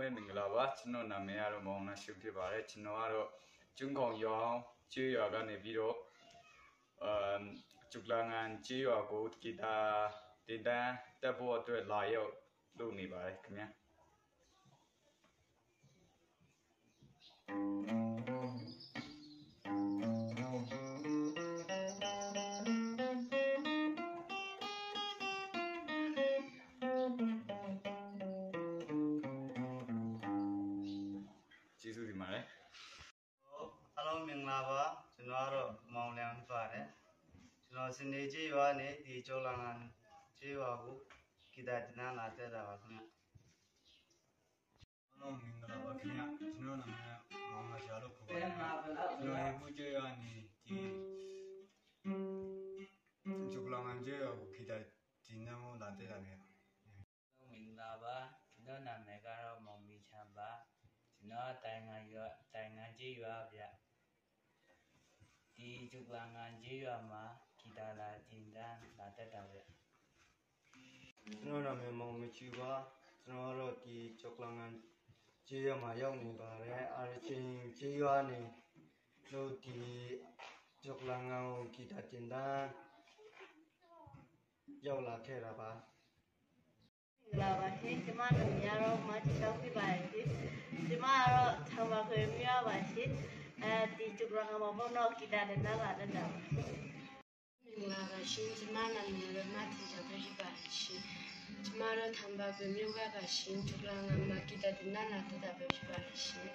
မဲမင်္ဂလာပါကျွန်တော်နာမည်ကတော့မောင်နာရှုဖြစ်ပါတယ်ကျွန်တော်ကတော့ကျွန်းကောင်ရောင်ကျေးရွာကနေပြီးတော့ကျုပ်လာငန်ကျေးရွာကိုဂီတာတင်တန်းတက်ဖို့အတွက်လာရောက်လုပ်နေပါတယ်ခင်ဗျာကျေးဇူးတင်ပါတယ်အားလုံးမင်္ဂလာပါကျွန်တော်ကတော့မောင်လျံဖြစ်ပါတယ်ကျွန်တော်စနေကျေးရွာနဲ့ဒီကျော်လာငန်ကျေးရွာကိုဂီတာတင်တန်းလာတက်တာပါခင်ဗျာအားလုံးမင်္ဂလာပါခင်ဗျာကျွန်တော်နာမည်မောင်လာရှာလို့ခေါ်ပါတယ်ကျွန်တော်အခုကျေးရွာနေဒီကျုပ်လာငန်ကျေးရွာကိုဂီတာတင်တန်းကိုလာတက်တာဗျာမင်္ဂလာပါကျွန်တော်နာမည်ကတော့မောင်မီချမ်းပါကျွန်တော်တိုင်ငံကျေးရွာဗျဒီကျုပ်လာငန်ကျေးရွာမှာဂီတာလာတင်တန်းလာတက်တာဗျကျွန်တော်နာမည်မောင်မချူပါကျွန်တော်ကတော့ဒီကျုပ်လာငန်ကျေးရွာမှာရောက်နေပါတယ်အားချင်းကျေးရွာနေတို့ဒီကျုပ်လာငန်ကိုဂီတာတင်တန်းရောက်လာခဲ့တာပါလာပါရှင်ကျမတို့ညတော့မချောက်ပြပါရှင်ကျမကတော့သံပါခွေပြပါရှင်ဒီကျုပ်ကမဘောနော်ဂီတာနဲ့နားလာတဲ့တာမင်္ဂလာပါရှင်ကျမနာမည်ကတော့မချောက်ပြပါရှင်ကျမတို့သံပါခွေမြို့ကပါရှင်ကျုပ်ကမဂီတာနဲ့နားလာတဲ့တာပဲဖြစ်ပါရှင်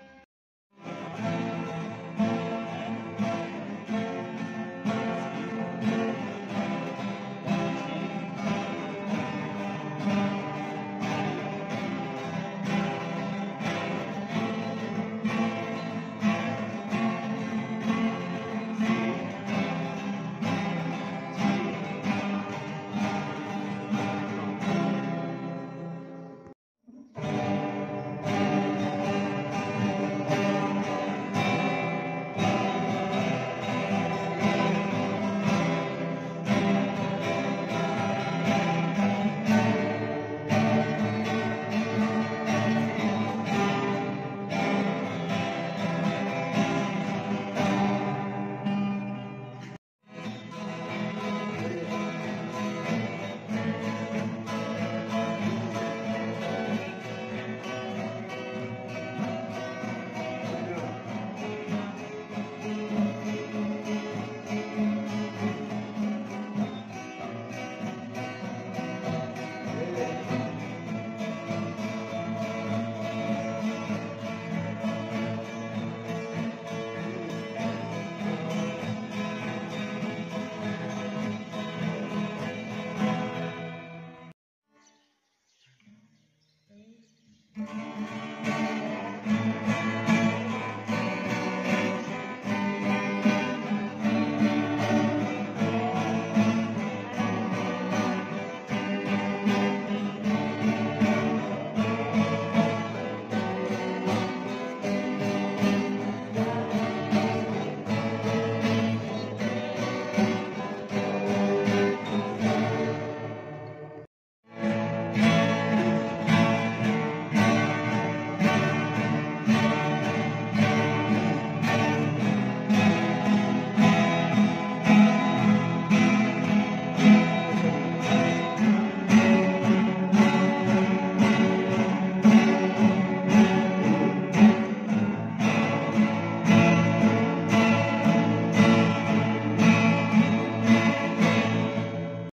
Thank you.